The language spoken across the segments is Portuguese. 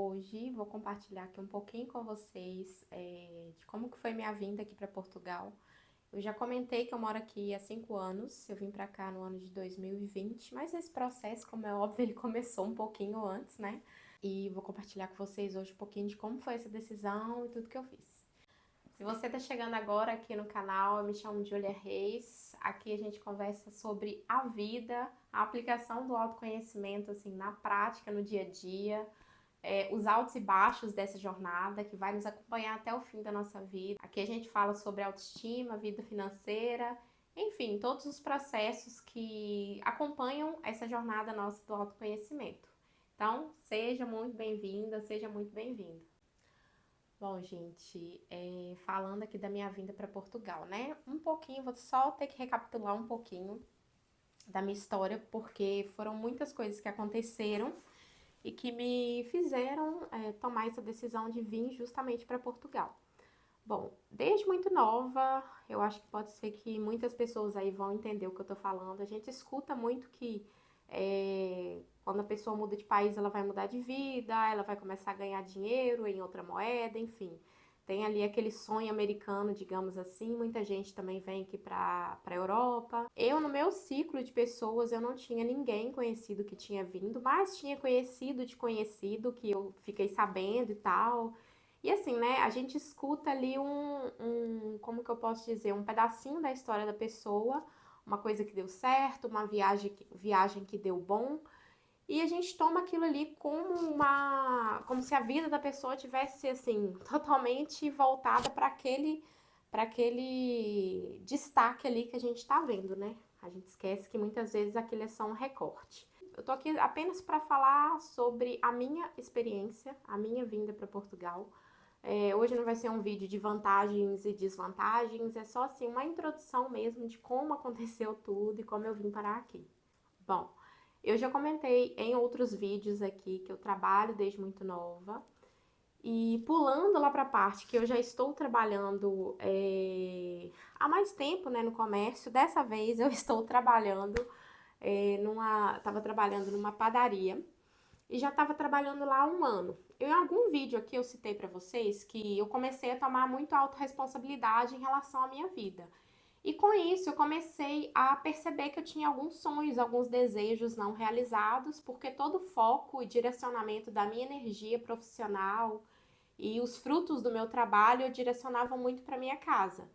hoje vou compartilhar aqui um pouquinho com vocês de como que foi minha vinda aqui para Portugal. Eu já comentei que eu moro aqui há 5 anos, eu vim para cá no ano de 2020, mas esse processo, como é óbvio, ele começou um pouquinho antes, né? E vou compartilhar com vocês hoje um pouquinho de como foi essa decisão e tudo que eu fiz. Se você está chegando agora aqui no canal, eu me chamo Júlia Reis. Aqui a gente conversa sobre a vida, a aplicação do autoconhecimento assim na prática, no dia a dia, os altos e baixos dessa jornada que vai nos acompanhar até o fim da nossa vida. Aqui a gente fala sobre autoestima, vida financeira, enfim, todos os processos que acompanham essa jornada nossa do autoconhecimento. Então, seja muito bem-vinda, seja muito bem-vindo. Bom, gente, falando aqui da minha vinda para Portugal, né? Um pouquinho, vou só ter que recapitular um pouquinho da minha história, porque foram muitas coisas que aconteceram e que me fizeram tomar essa decisão de vir justamente para Portugal. Bom, desde muito nova, eu acho que pode ser que muitas pessoas aí vão entender o que eu tô falando. A gente escuta muito que quando a pessoa muda de país, ela vai mudar de vida, ela vai começar a ganhar dinheiro em outra moeda, enfim. Tem ali aquele sonho americano, digamos assim. Muita gente também vem aqui para a Europa. Eu, no meu ciclo de pessoas, eu não tinha ninguém conhecido que tinha vindo, mas tinha conhecido de conhecido, que eu fiquei sabendo e tal. E assim, né, a gente escuta ali como que eu posso dizer, um pedacinho da história da pessoa, uma coisa que deu certo, uma viagem que deu bom, e a gente toma aquilo ali como se a vida da pessoa tivesse assim totalmente voltada para aquele destaque ali que a gente tá vendo, né? A gente esquece que muitas vezes aquilo é só um recorte. Eu tô aqui apenas para falar sobre a minha experiência, a minha vinda para Portugal. Hoje não vai ser um vídeo de vantagens e desvantagens, é só assim uma introdução mesmo de como aconteceu tudo e como eu vim parar aqui. Bom, eu já comentei em outros vídeos aqui que eu trabalho desde muito nova. E pulando lá para a parte que eu já estou trabalhando há mais tempo, né, no comércio, dessa vez eu estou trabalhando estava trabalhando numa padaria e já estava trabalhando lá há um ano. Em algum vídeo aqui eu citei para vocês que eu comecei a tomar muito autorresponsabilidade em relação à minha vida. E com isso eu comecei a perceber que eu tinha alguns sonhos, alguns desejos não realizados, porque todo o foco e direcionamento da minha energia profissional e os frutos do meu trabalho eu direcionava muito para minha casa.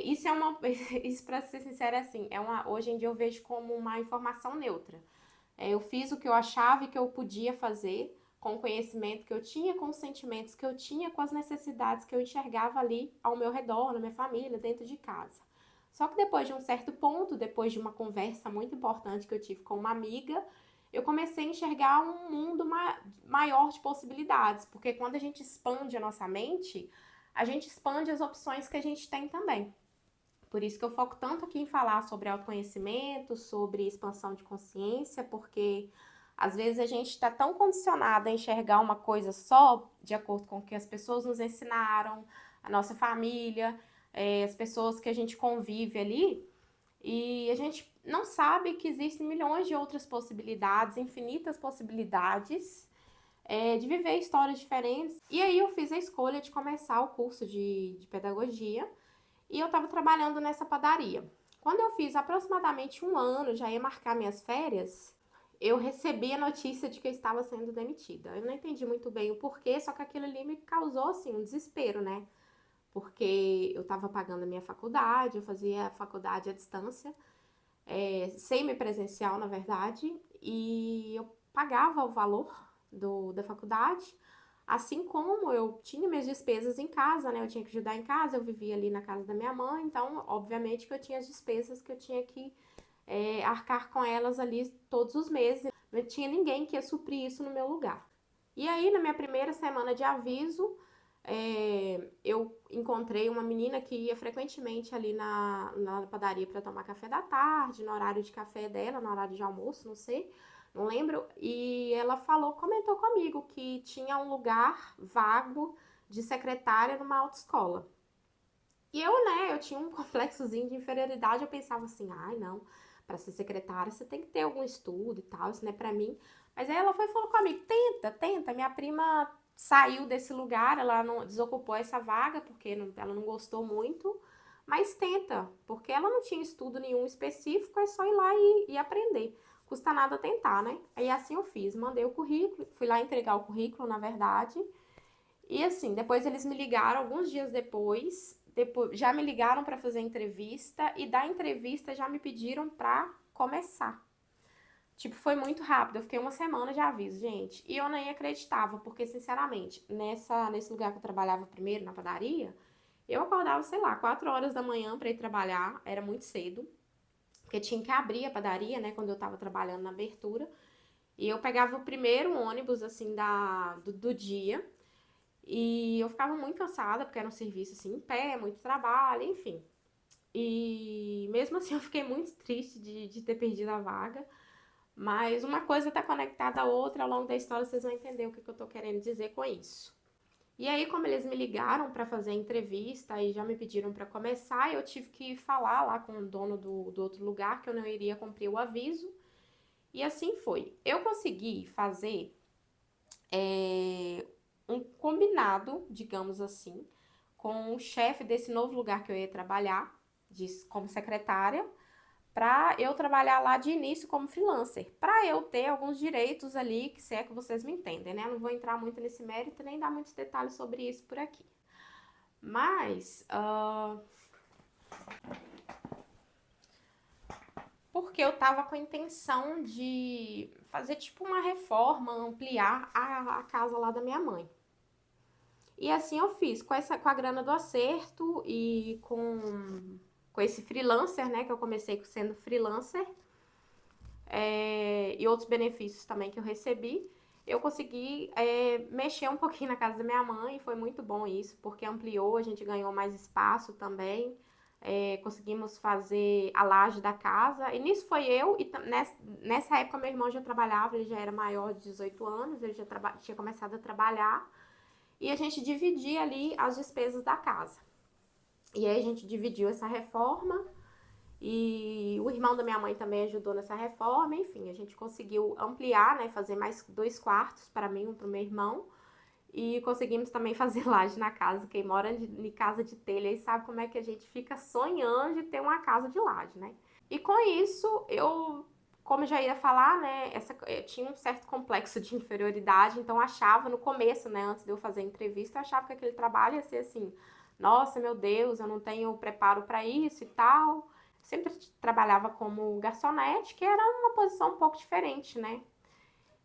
Isso é uma, isso para ser sincera assim, hoje em dia eu vejo como uma informação neutra. Eu fiz o que eu achava e que eu podia fazer, com o conhecimento que eu tinha, com os sentimentos que eu tinha, com as necessidades que eu enxergava ali ao meu redor, na minha família, dentro de casa. Só que depois de um certo ponto, depois de uma conversa muito importante que eu tive com uma amiga, eu comecei a enxergar um mundo maior de possibilidades, porque quando a gente expande a nossa mente, a gente expande as opções que a gente tem também. Por isso que eu foco tanto aqui em falar sobre autoconhecimento, sobre expansão de consciência, porque às vezes a gente está tão condicionado a enxergar uma coisa só, de acordo com o que as pessoas nos ensinaram, a nossa família, as pessoas que a gente convive ali, e a gente não sabe que existem milhões de outras possibilidades, infinitas possibilidades, de viver histórias diferentes. E aí eu fiz a escolha de começar o curso de pedagogia, e eu estava trabalhando nessa padaria. Quando eu fiz aproximadamente um ano, já ia marcar minhas férias, eu recebi a notícia de que eu estava sendo demitida. Eu não entendi muito bem o porquê, só que aquilo ali me causou, assim, um desespero, né? Porque eu estava pagando a minha faculdade, eu fazia a faculdade à distância, semi-presencial, na verdade, e eu pagava o valor da faculdade, assim como eu tinha minhas despesas em casa, né? Eu tinha que ajudar em casa, eu vivia ali na casa da minha mãe, então, obviamente, que eu tinha as despesas que eu tinha que arcar com elas ali todos os meses. Não tinha ninguém que ia suprir isso no meu lugar. E aí, na minha primeira semana de aviso, eu encontrei uma menina que ia frequentemente ali na padaria para tomar café da tarde, no horário de café dela, no horário de almoço, não sei, não lembro. E ela comentou comigo que tinha um lugar vago de secretária numa autoescola. E eu, né, eu tinha um complexozinho de inferioridade, eu pensava assim, ai não, para ser secretária você tem que ter algum estudo e tal, isso não é pra mim. Mas aí ela foi e falou comigo, tenta, tenta. Minha prima saiu desse lugar, ela não desocupou essa vaga porque ela não gostou muito, mas tenta, porque ela não tinha estudo nenhum específico, é só ir lá e aprender. Custa nada tentar, né? Aí assim eu fiz, mandei o currículo, fui lá entregar o currículo, na verdade. E assim, depois eles me ligaram, alguns dias depois já me ligaram para fazer entrevista e da entrevista já me pediram para começar. Tipo, foi muito rápido, eu fiquei uma semana de aviso, gente. E eu nem acreditava, porque, sinceramente, nesse lugar que eu trabalhava primeiro, na padaria, eu acordava, sei lá, 4 horas da manhã para ir trabalhar, era muito cedo, porque tinha que abrir a padaria, né, quando eu tava trabalhando na abertura. E eu pegava o primeiro ônibus, assim, do dia, e eu ficava muito cansada, porque era um serviço, assim, em pé, muito trabalho, enfim. E mesmo assim eu fiquei muito triste de ter perdido a vaga. Mas uma coisa está conectada à outra, ao longo da história vocês vão entender o que eu tô querendo dizer com isso. E aí, como eles me ligaram para fazer a entrevista e já me pediram para começar, eu tive que falar lá com o dono do outro lugar que eu não iria cumprir o aviso. E assim foi. Eu consegui fazer um combinado, digamos assim, com o chefe desse novo lugar que eu ia trabalhar, como secretária, para eu trabalhar lá de início como freelancer, para eu ter alguns direitos ali, que se é que vocês me entendem, né? Eu não vou entrar muito nesse mérito nem dar muitos detalhes sobre isso por aqui. Mas, porque eu tava com a intenção de fazer tipo uma reforma, ampliar a casa lá da minha mãe. E assim eu fiz, com a grana do acerto e com esse freelancer, né? Que eu comecei sendo freelancer, e outros benefícios também que eu recebi, eu consegui mexer um pouquinho na casa da minha mãe, e foi muito bom isso, porque ampliou, a gente ganhou mais espaço também, conseguimos fazer a laje da casa, e nisso foi eu, e nessa época meu irmão já trabalhava, ele já era maior de 18 anos, ele já tinha começado a trabalhar, e a gente dividia ali as despesas da casa. E aí a gente dividiu essa reforma, e o irmão da minha mãe também ajudou nessa reforma, enfim, a gente conseguiu ampliar, né, fazer mais 2 quartos para mim, um para o meu irmão, e conseguimos também fazer laje na casa. Quem mora em casa de telha aí sabe como é que a gente fica sonhando de ter uma casa de laje, né? E com isso, como eu já ia falar, né, eu tinha um certo complexo de inferioridade, então eu achava no começo, né, antes de eu fazer a entrevista, eu achava que aquele trabalho ia ser assim, nossa, meu Deus, eu não tenho preparo para isso e tal. Sempre trabalhava como garçonete, que era uma posição um pouco diferente, né?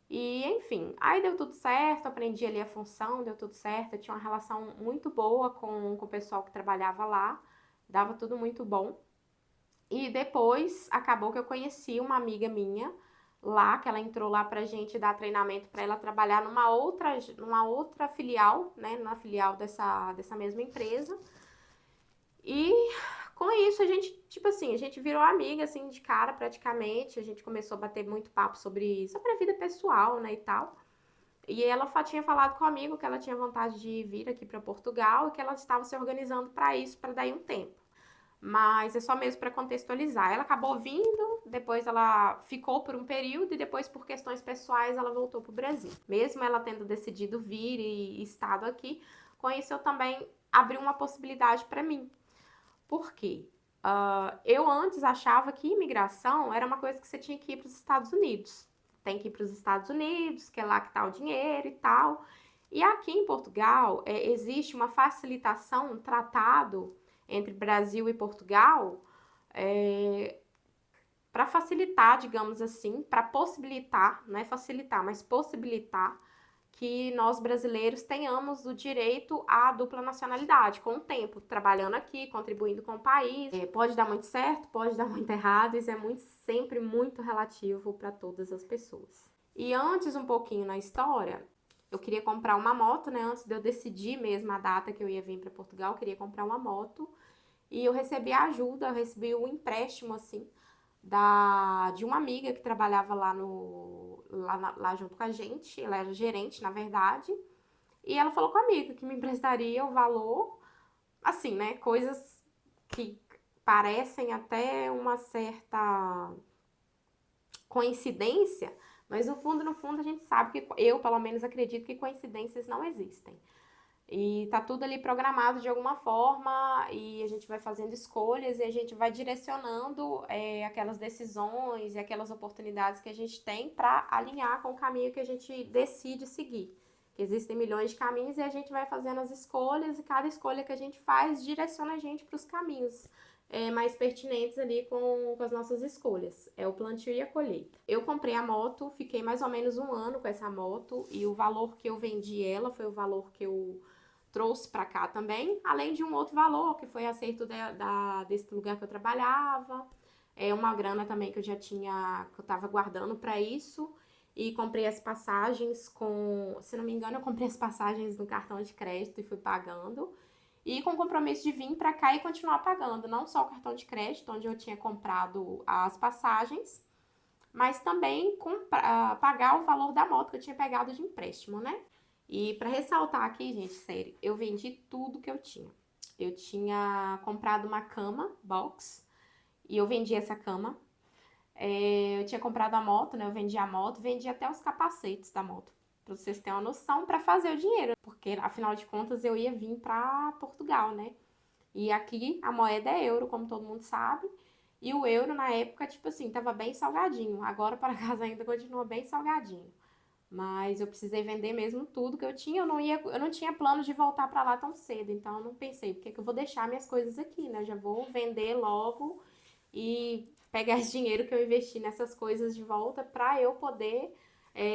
E, enfim, aí deu tudo certo, aprendi ali a função, deu tudo certo, eu tinha uma relação muito boa com o pessoal que trabalhava lá, dava tudo muito bom. E depois acabou que eu conheci uma amiga minha lá, que ela entrou lá pra gente dar treinamento para ela trabalhar numa outra filial, né, na filial dessa mesma empresa. E com isso a gente, tipo assim, a gente virou amiga, assim, de cara praticamente, a gente começou a bater muito papo sobre a vida pessoal, né, e tal. E ela tinha falado comigo que ela tinha vontade de vir aqui para Portugal e que ela estava se organizando para isso, para daí um tempo. Mas é só mesmo para contextualizar. Ela acabou vindo, depois ela ficou por um período e depois, por questões pessoais, ela voltou para o Brasil. Mesmo ela tendo decidido vir e estado aqui, com isso eu também abri uma possibilidade para mim. Por quê? Eu antes achava que imigração era uma coisa que você tinha que ir para os Estados Unidos. Tem que ir para os Estados Unidos, que é lá que está o dinheiro e tal. E aqui em Portugal, existe uma facilitação, um tratado entre Brasil e Portugal, para facilitar, digamos assim, para possibilitar, não é facilitar, mas possibilitar que nós brasileiros tenhamos o direito à dupla nacionalidade, com o tempo, trabalhando aqui, contribuindo com o país. Pode dar muito certo, pode dar muito errado, isso é sempre muito relativo para todas as pessoas. E antes, um pouquinho na história, eu queria comprar uma moto, né? Antes de eu decidir mesmo a data que eu ia vir para Portugal, eu queria comprar uma moto. E eu recebi a ajuda, eu recebi um empréstimo, assim, de uma amiga que trabalhava lá junto com a gente, ela era gerente, na verdade, e ela falou comigo que me emprestaria o valor, assim, né, coisas que parecem até uma certa coincidência, Mas no fundo, a gente sabe que, eu pelo menos acredito que coincidências não existem. E tá tudo ali programado de alguma forma e a gente vai fazendo escolhas e a gente vai direcionando aquelas decisões e aquelas oportunidades que a gente tem para alinhar com o caminho que a gente decide seguir. Existem milhões de caminhos e a gente vai fazendo as escolhas e cada escolha que a gente faz direciona a gente para os caminhos mais pertinentes ali com as nossas escolhas. É o plantio e a colheita. Eu comprei a moto, fiquei mais ou menos um ano com essa moto e o valor que eu vendi ela foi o valor que eu trouxe para cá também, além de um outro valor, que foi acerto desse lugar que eu trabalhava, uma grana também que eu já tinha, que eu estava guardando para isso, e comprei as passagens com, se não me engano, eu comprei as passagens no cartão de crédito e fui pagando, e com o compromisso de vir para cá e continuar pagando, não só o cartão de crédito, onde eu tinha comprado as passagens, mas também pagar o valor da moto que eu tinha pegado de empréstimo, né? E para ressaltar aqui, gente, sério, eu vendi tudo que eu tinha. Eu tinha comprado uma cama box e eu vendi essa cama. Eu tinha comprado a moto, né? Eu vendi a moto, vendi até os capacetes da moto, para vocês terem uma noção, para fazer o dinheiro, porque afinal de contas eu ia vir para Portugal, né? E aqui a moeda é euro, como todo mundo sabe. E o euro na época, tipo assim, tava bem salgadinho. Agora para casa ainda continua bem salgadinho. Mas eu precisei vender mesmo tudo que eu tinha. Eu não tinha plano de voltar para lá tão cedo. Então eu não pensei, porque que eu vou deixar minhas coisas aqui, né? Eu já vou vender logo e pegar esse dinheiro que eu investi nessas coisas de volta para eu poder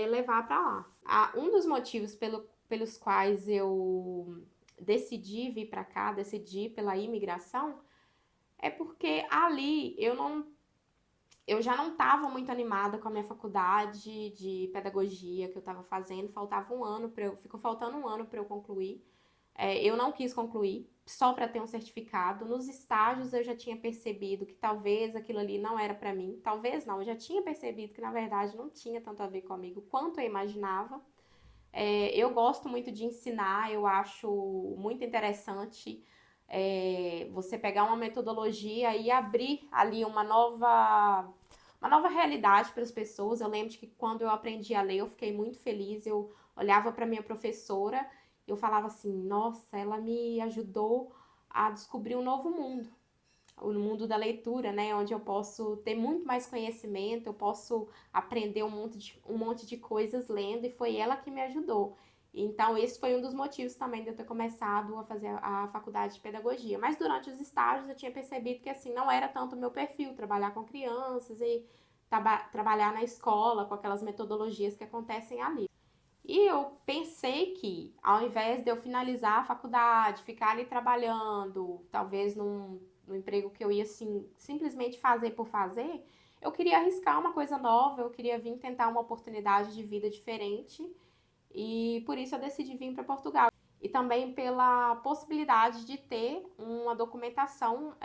levar para lá. Um dos motivos pelos quais eu decidi vir para cá, decidi pela imigração, é porque ali eu já não estava muito animada com a minha faculdade de pedagogia que eu estava fazendo, faltava um ano para ficou faltando um ano para eu concluir. Eu não quis concluir só para ter um certificado. Nos estágios eu já tinha percebido que talvez aquilo ali não era para mim. Talvez não, eu já tinha percebido que na verdade não tinha tanto a ver comigo quanto eu imaginava. Eu gosto muito de ensinar, eu acho muito interessante você pegar uma metodologia e abrir ali uma nova realidade para as pessoas. Eu lembro de que quando eu aprendi a ler, eu fiquei muito feliz. Eu olhava para minha professora, eu falava assim: nossa, ela me ajudou a descobrir um novo mundo, o mundo da leitura, né? Onde eu posso ter muito mais conhecimento, eu posso aprender um monte de coisas lendo, e foi ela que me ajudou. Então, esse foi um dos motivos também de eu ter começado a fazer a faculdade de pedagogia. Mas durante os estágios eu tinha percebido que assim não era tanto o meu perfil, trabalhar com crianças e trabalhar na escola com aquelas metodologias que acontecem ali. E eu pensei que, ao invés de eu finalizar a faculdade, ficar ali trabalhando, talvez num emprego que eu ia assim, simplesmente fazer por fazer, eu queria arriscar uma coisa nova, eu queria vir tentar uma oportunidade de vida diferente. E por isso eu decidi vir para Portugal. E também pela possibilidade de ter uma documentação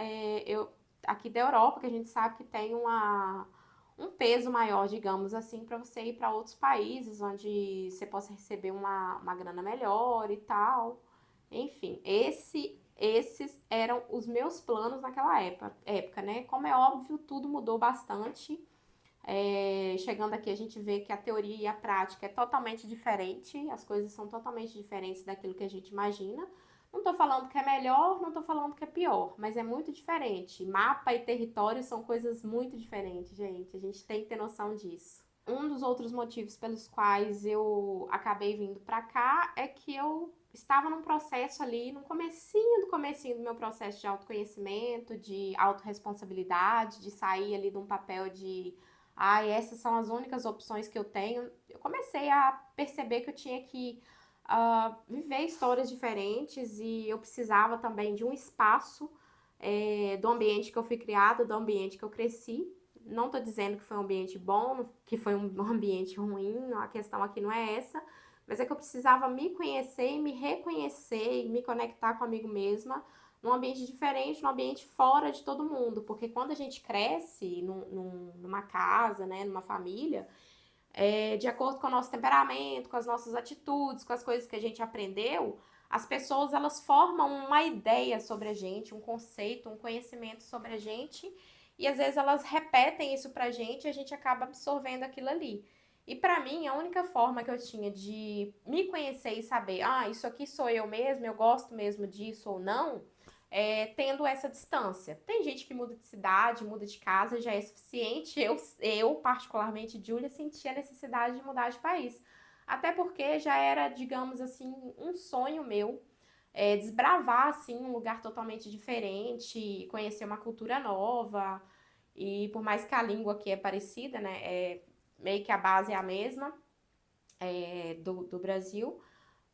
aqui da Europa, que a gente sabe que tem um peso maior, digamos assim, para você ir para outros países, onde você possa receber uma grana melhor e tal. Enfim, esses eram os meus planos naquela época, né? Como é óbvio, tudo mudou bastante. Chegando aqui, a gente vê que a teoria e a prática é totalmente diferente, as coisas são totalmente diferentes daquilo que a gente imagina. Não estou falando que é melhor, não estou falando que é pior, mas é muito diferente. Mapa e território são coisas muito diferentes, gente. A gente tem que ter noção disso. Um dos outros motivos pelos quais eu acabei vindo para cá é que eu estava num processo ali, no comecinho do meu processo de autoconhecimento, de autorresponsabilidade, de sair ali de um papel de essas são as únicas opções que eu tenho. Eu comecei a perceber que eu tinha que viver histórias diferentes e eu precisava também de um espaço do ambiente que eu fui criada, do ambiente que eu cresci. Não tô dizendo que foi um ambiente bom, que foi um ambiente ruim, a questão aqui não é essa, mas é que eu precisava me conhecer e me reconhecer e me conectar comigo mesma num ambiente diferente, num ambiente fora de todo mundo, porque quando a gente cresce numa casa, né, numa família, de acordo com o nosso temperamento, com as nossas atitudes, com as coisas que a gente aprendeu, as pessoas elas formam uma ideia sobre a gente, um conceito, um conhecimento sobre a gente, e às vezes elas repetem isso pra gente e a gente acaba absorvendo aquilo ali. E pra mim, a única forma que eu tinha de me conhecer e saber, isso aqui sou eu mesmo, eu gosto mesmo disso ou não, é tendo essa distância. Tem gente que muda de cidade, muda de casa, já é suficiente. Eu particularmente, Júlia, senti a necessidade de mudar de país. Até porque já era, digamos assim, um sonho meu, desbravar, assim, um lugar totalmente diferente, conhecer uma cultura nova. E por mais que a língua aqui é parecida, né, meio que a base é a mesma, do Brasil,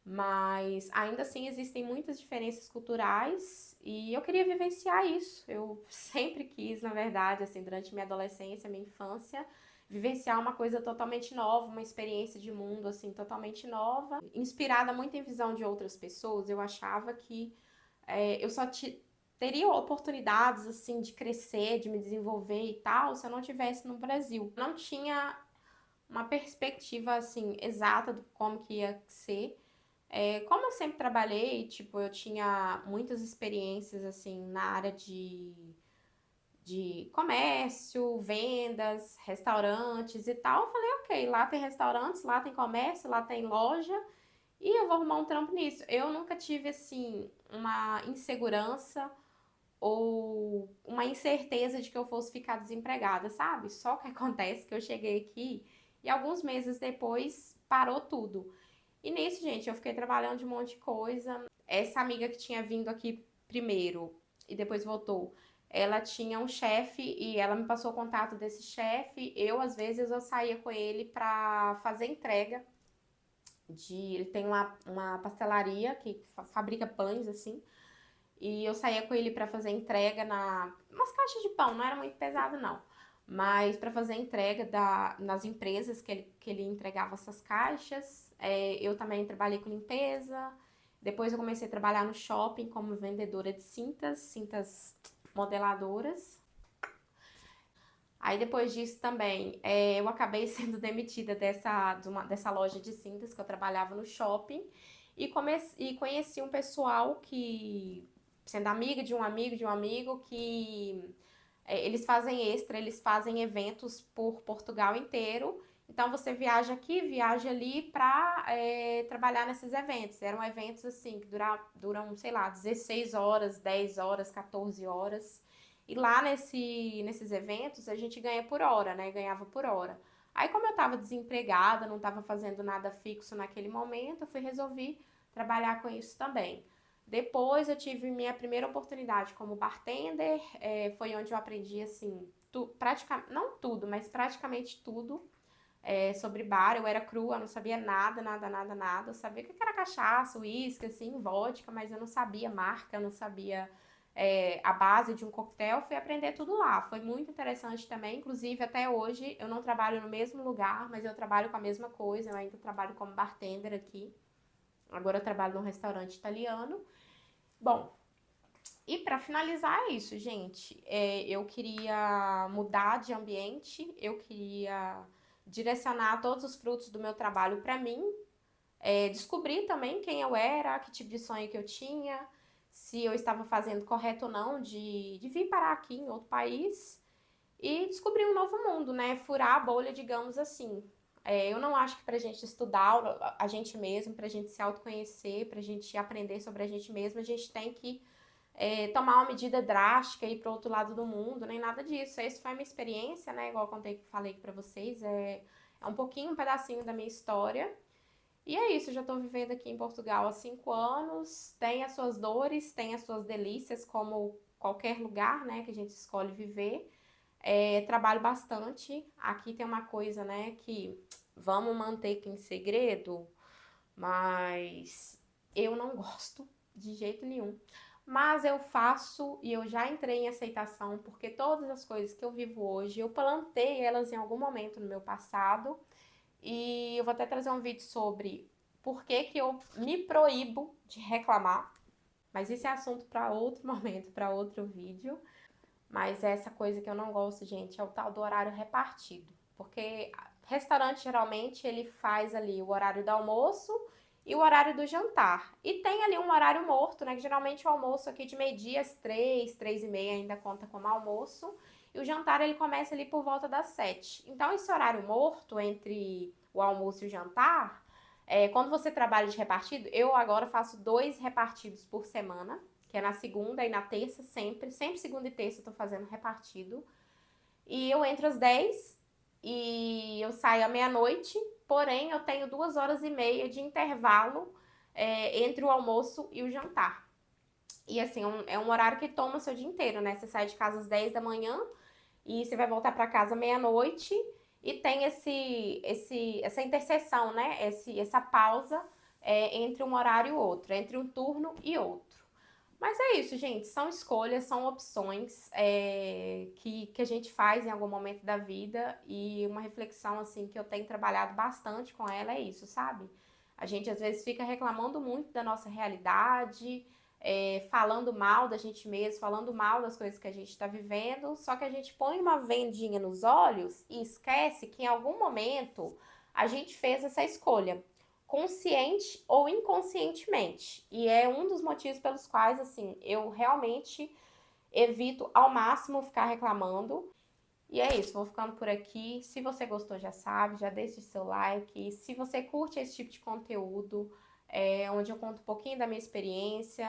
mas ainda assim existem muitas diferenças culturais e eu queria vivenciar isso. Eu sempre quis, na verdade, assim, durante minha adolescência, minha infância, vivenciar uma coisa totalmente nova, uma experiência de mundo assim totalmente nova, inspirada muito em visão de outras pessoas. Eu achava que eu só teria oportunidades assim de crescer, de me desenvolver e tal, se eu não tivesse no Brasil. Não tinha uma perspectiva assim exata do como que ia ser. Como eu sempre trabalhei, tipo, eu tinha muitas experiências assim na área de comércio, vendas, restaurantes e tal. Eu falei, ok, lá tem restaurantes, lá tem comércio, lá tem loja e eu vou arrumar um trampo nisso. Eu nunca tive assim uma insegurança ou uma incerteza de que eu fosse ficar desempregada, sabe? Só que acontece que eu cheguei aqui e alguns meses depois parou tudo. E nisso, gente, eu fiquei trabalhando de um monte de coisa. Essa amiga que tinha vindo aqui primeiro e depois voltou, ela tinha um chefe e ela me passou o contato desse chefe. Às vezes, eu saía com ele pra fazer entrega ele tem uma pastelaria que fabrica pães, assim. E eu saía com ele para fazer entrega umas caixas de pão, não era muito pesado não, mas para fazer entrega nas empresas que ele entregava essas caixas. Eu também trabalhei com limpeza. Depois eu comecei a trabalhar no shopping como vendedora de cintas modeladoras. Aí depois disso também, eu acabei sendo demitida dessa loja de cintas que eu trabalhava no shopping e conheci um pessoal que, sendo amiga de um amigo de um amigo, que eles fazem extra, eles fazem eventos por Portugal inteiro. Então você viaja aqui, viaja ali pra trabalhar nesses eventos. Eram eventos assim que duram, sei lá, 16 horas, 10 horas, 14 horas. E lá nesses eventos a gente ganha por hora, né? Ganhava por hora. Aí, como eu tava desempregada, não tava fazendo nada fixo naquele momento, resolvi trabalhar com isso também. Depois eu tive minha primeira oportunidade como bartender, foi onde eu aprendi assim, praticamente, não tudo, mas praticamente tudo sobre bar. Eu era crua, eu não sabia nada, nada, nada, nada. Eu sabia o que era cachaça, uísque, assim, vodka, mas eu não sabia marca, eu não sabia a base de um coquetel. Fui aprender tudo lá. Foi muito interessante também. Inclusive, até hoje, eu não trabalho no mesmo lugar, mas eu trabalho com a mesma coisa. Eu ainda trabalho como bartender aqui. Agora eu trabalho num restaurante italiano. Bom, e para finalizar é isso, gente. Eu queria mudar de ambiente, eu queria direcionar todos os frutos do meu trabalho para mim, descobrir também quem eu era, que tipo de sonho que eu tinha, se eu estava fazendo correto ou não de vir parar aqui em outro país e descobrir um novo mundo, né? Furar a bolha, digamos assim. Eu não acho que pra gente estudar a gente mesmo, pra gente se autoconhecer, pra gente aprender sobre a gente mesmo, a gente tem que tomar uma medida drástica e ir para outro lado do mundo, nem nada disso. Essa foi a minha experiência, né? Igual eu falei aqui pra vocês, é um pouquinho, um pedacinho da minha história. E é isso, eu já tô vivendo aqui em Portugal há 5 anos. Tem as suas dores, tem as suas delícias, como qualquer lugar, né, que a gente escolhe viver. Trabalho bastante. Aqui tem uma coisa, né, que vamos manter aqui em segredo, mas eu não gosto de jeito nenhum. Mas eu faço e eu já entrei em aceitação, porque todas as coisas que eu vivo hoje, eu plantei elas em algum momento no meu passado. E eu vou até trazer um vídeo sobre por que que eu me proíbo de reclamar. Mas isso é assunto para outro momento, para outro vídeo. Mas essa coisa que eu não gosto, gente, é o tal do horário repartido. Porque restaurante, geralmente, ele faz ali o horário do almoço e o horário do jantar. E tem ali um horário morto, né? Que geralmente o almoço aqui de meio-dia às 3, 3:30 ainda conta como almoço. E o jantar, ele começa ali por volta das 7. Então, esse horário morto entre o almoço e o jantar, quando você trabalha de repartido, eu agora faço 2 repartidos por semana, que é na segunda e na terça, sempre segunda e terça eu tô fazendo repartido. E eu entro às 10 e eu saio à meia-noite, porém eu tenho 2 horas e meia de intervalo entre o almoço e o jantar. E assim, é um horário que toma o seu dia inteiro, né? Você sai de casa às 10 da manhã e você vai voltar para casa meia-noite e tem essa interseção, né? Essa pausa entre um horário e outro, entre um turno e outro. Mas é isso, gente. São escolhas, são opções que a gente faz em algum momento da vida e uma reflexão assim que eu tenho trabalhado bastante com ela é isso, sabe? A gente às vezes fica reclamando muito da nossa realidade, falando mal da gente mesmo, falando mal das coisas que a gente está vivendo, só que a gente põe uma vendinha nos olhos e esquece que em algum momento a gente fez essa escolha consciente ou inconscientemente. E é um dos motivos pelos quais, assim, eu realmente evito ao máximo ficar reclamando. E é isso, vou ficando por aqui. Se você gostou, já sabe, já deixa o seu like. E se você curte esse tipo de conteúdo, onde eu conto um pouquinho da minha experiência,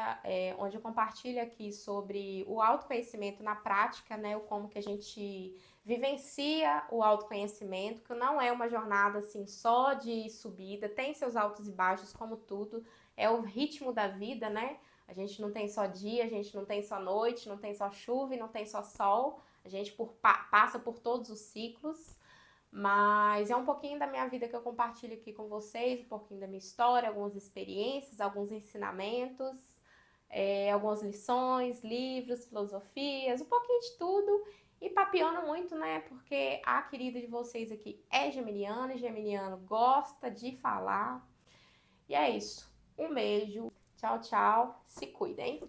onde eu compartilho aqui sobre o autoconhecimento na prática, né? O como que a gente vivencia o autoconhecimento, que não é uma jornada assim só de subida, tem seus altos e baixos, como tudo, é o ritmo da vida, né? A gente não tem só dia, a gente não tem só noite, não tem só chuva e não tem só sol. A gente passa por todos os ciclos, mas é um pouquinho da minha vida que eu compartilho aqui com vocês, um pouquinho da minha história, algumas experiências, alguns ensinamentos, algumas lições, livros, filosofias, um pouquinho de tudo. E papiando muito, né? Porque a querida de vocês aqui é geminiana e geminiano gosta de falar. E é isso. Um beijo. Tchau, tchau. Se cuidem.